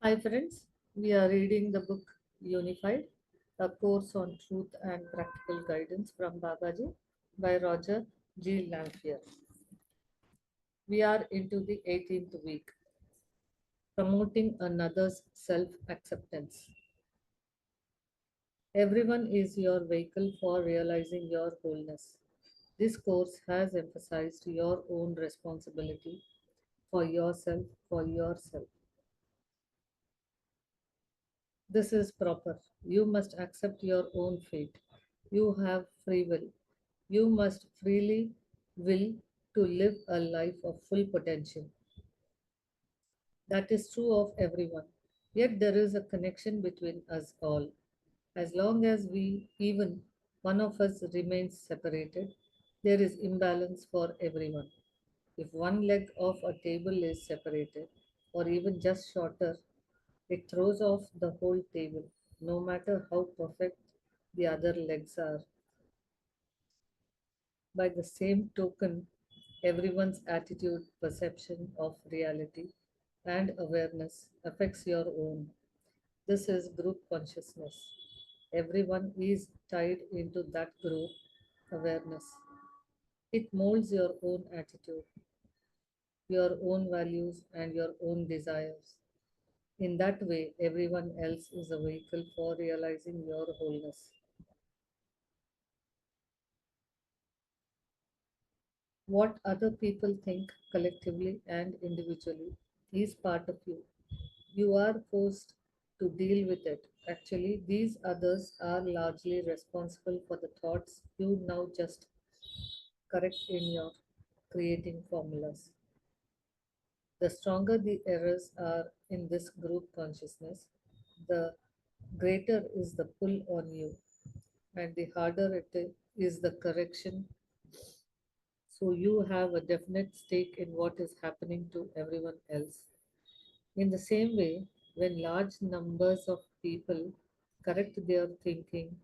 Hi, friends. We are reading the book Unified, a course on truth and practical guidance from Babaji by Roger G. Lamphere. We are into the 18th week, promoting another's self acceptance. Everyone is your vehicle for realizing your wholeness. This course has emphasized your own responsibility for yourself. This is proper. You must accept your own fate. You have free will. You must freely will to live a life of full potential. That is true of everyone. Yet there is a connection between us all. As long as even one of us remains separated, there is imbalance for everyone. If one leg of a table is separated, or even just shorter, it throws off the whole table, no matter how perfect the other legs are. By the same token, everyone's attitude, perception of reality, and awareness affects your own. This is group consciousness. Everyone is tied into that group awareness. It molds your own attitude, your own values, and your own desires. In that way, everyone else is a vehicle for realizing your wholeness. What other people think collectively and individually is part of you. You are forced to deal with it. Actually, these others are largely responsible for the thoughts you now just correct in your creating formulas. The stronger the errors are in this group consciousness, the greater is the pull on you, and the harder is the correction. So you have a definite stake in what is happening to everyone else. In the same way, when large numbers of people correct their thinking,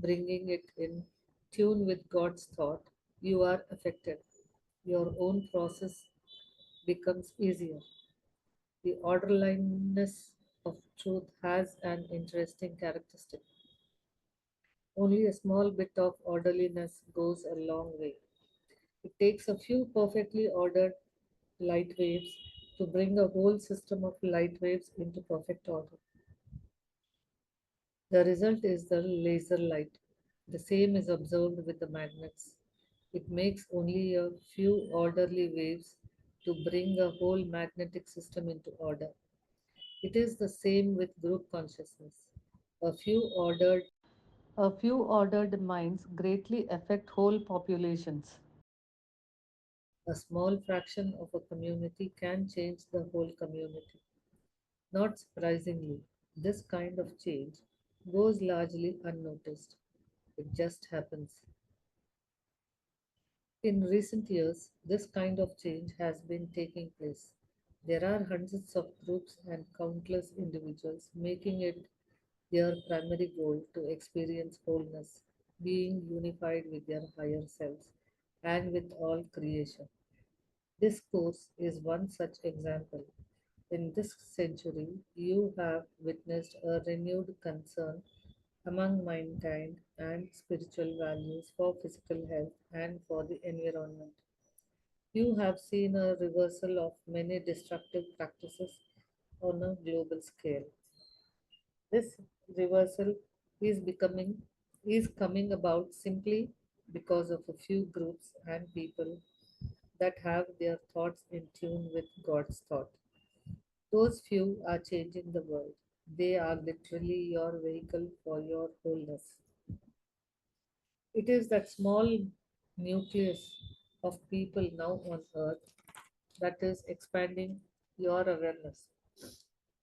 bringing it in tune with God's thought, you are affected. Your own process becomes easier. The orderliness of truth has an interesting characteristic. Only a small bit of orderliness goes a long way. It takes a few perfectly ordered light waves to bring a whole system of light waves into perfect order. The result is the laser light. The same is observed with the magnets. It makes only a few orderly waves to bring a whole magnetic system into order. It is the same with group consciousness. A few ordered A few ordered minds greatly affect whole populations. A small fraction of a community can change the whole community. Not surprisingly, this kind of change goes largely unnoticed. It just happens. In recent years, this kind of change has been taking place. There are hundreds of groups and countless individuals making it their primary goal to experience wholeness, being unified with their higher selves and with all creation. This course is one such example. In this century, you have witnessed a renewed concern among mankind and spiritual values for physical health and for the environment. You have seen a reversal of many destructive practices on a global scale. This reversal is becoming is coming about simply because of a few groups and people that have their thoughts in tune with God's thought. Those few are changing the world. They are literally your vehicle for your wholeness. It is that small nucleus of people now on earth that is expanding your awareness.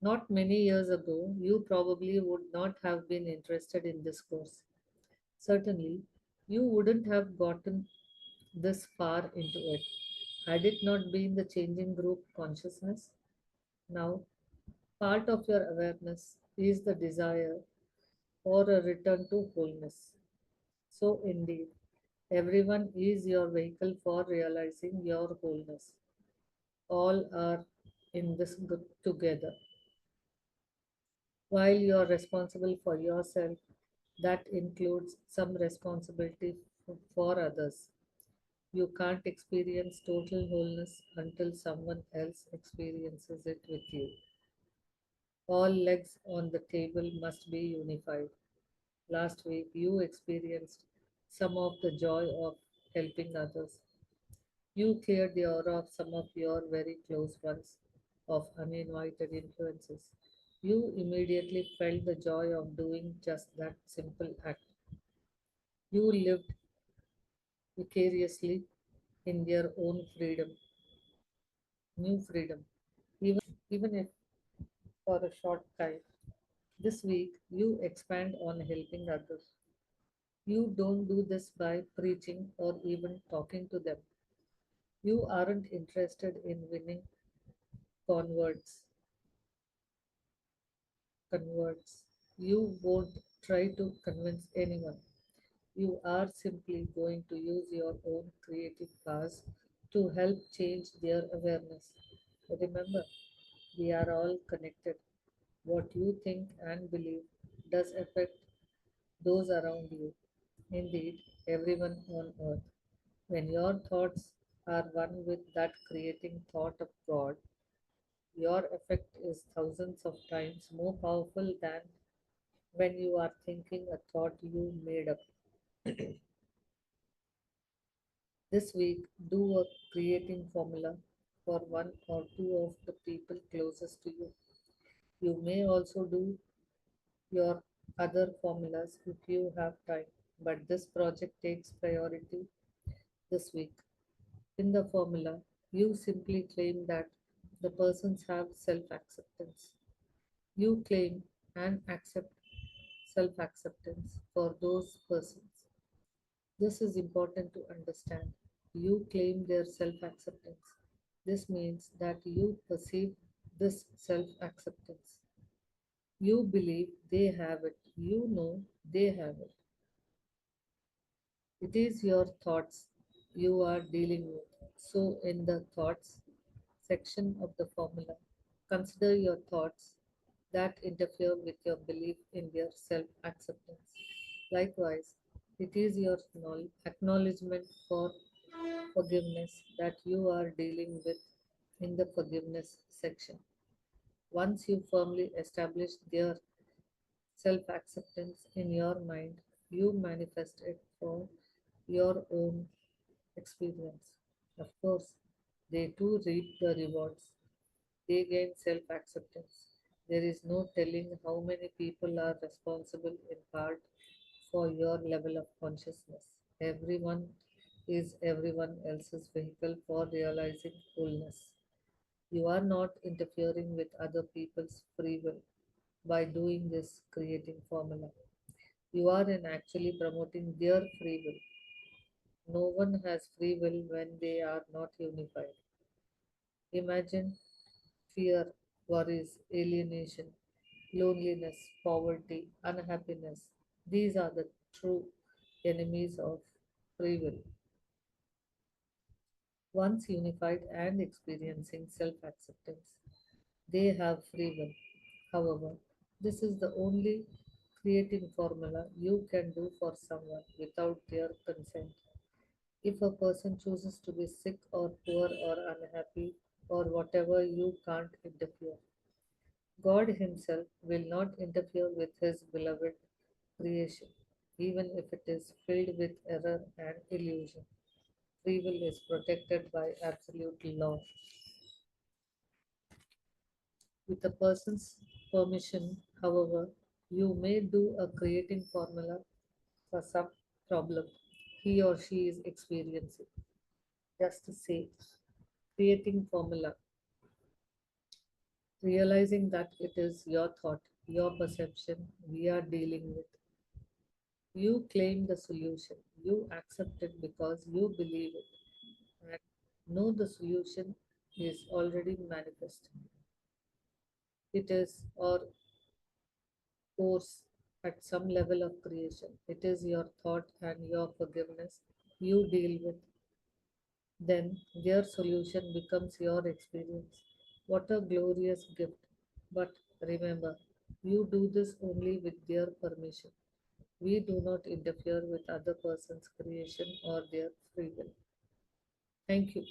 Not many years ago, you probably would not have been interested in this course. Certainly, you wouldn't have gotten this far into it had it not been the changing group consciousness. Now, part of your awareness is the desire for a return to wholeness. So, indeed, everyone is your vehicle for realizing your wholeness. All are in this together. While you are responsible for yourself, that includes some responsibility for others. You can't experience total wholeness until someone else experiences it with you. All legs on the table must be unified. Last week, you experienced some of the joy of helping others. You cleared the aura of some of your very close ones of uninvited influences. You immediately felt the joy of doing just that simple act. You lived vicariously in your own freedom, new freedom, even if for a short time. This week, you expand on helping others. You don't do this by preaching or even talking to them. You aren't interested in winning converts. Converts. You won't try to convince anyone. You are simply going to use your own creative powers to help change their awareness. Remember, we are all connected. What you think and believe does affect those around you. Indeed, everyone on earth. When your thoughts are one with that creating thought of God, your effect is thousands of times more powerful than when you are thinking a thought you made up. This week, do a creating formula for one or two of the people closest to you. You may also do your other formulas if you have time, but this project takes priority this week. In the formula, you simply claim that the persons have self acceptance. You claim and accept self acceptance for those persons. This is important to understand. You claim their self acceptance. This means that you perceive this self acceptance. You believe they have it. You know they have it. It is your thoughts you are dealing with. So, in the thoughts section of the formula, consider your thoughts that interfere with your belief in their self acceptance. Likewise, it is your acknowledgement for forgiveness that you are dealing with in the forgiveness section. Once you firmly establish their self acceptance in your mind, you manifest it for your own experience. Of course, they too reap the rewards. They gain self acceptance. There is no telling how many people are responsible in part for your level of consciousness. Everyone is everyone else's vehicle for realizing wholeness. You are not interfering with other people's free will by doing this creating formula. You are in actually promoting their free will. No one has free will when they are not unified. Imagine fear, worries, alienation, loneliness, poverty, unhappiness. These are the true enemies of free will. Once unified and experiencing self acceptance, they have free will. However, this is the only creating formula you can do for someone without their consent. If a person chooses to be sick or poor or unhappy or whatever, you can't interfere. God Himself will not interfere with His beloved creation, even if it is filled with error and illusion. Free will is protected by absolute law. With a person's permission, however, you may do a creating formula for some problem he or she is experiencing. Just to say, creating formula, realizing that it is your thought, your perception we are dealing with. You claim the solution, you accept it because you believe it, and know the solution is already manifest. It is or course at some level of creation. It is your thought and your forgiveness you deal with. Then their solution becomes your experience. What a glorious gift. But remember, You do this only with their permission. We do not interfere with other person's creation or their free will. Thank you.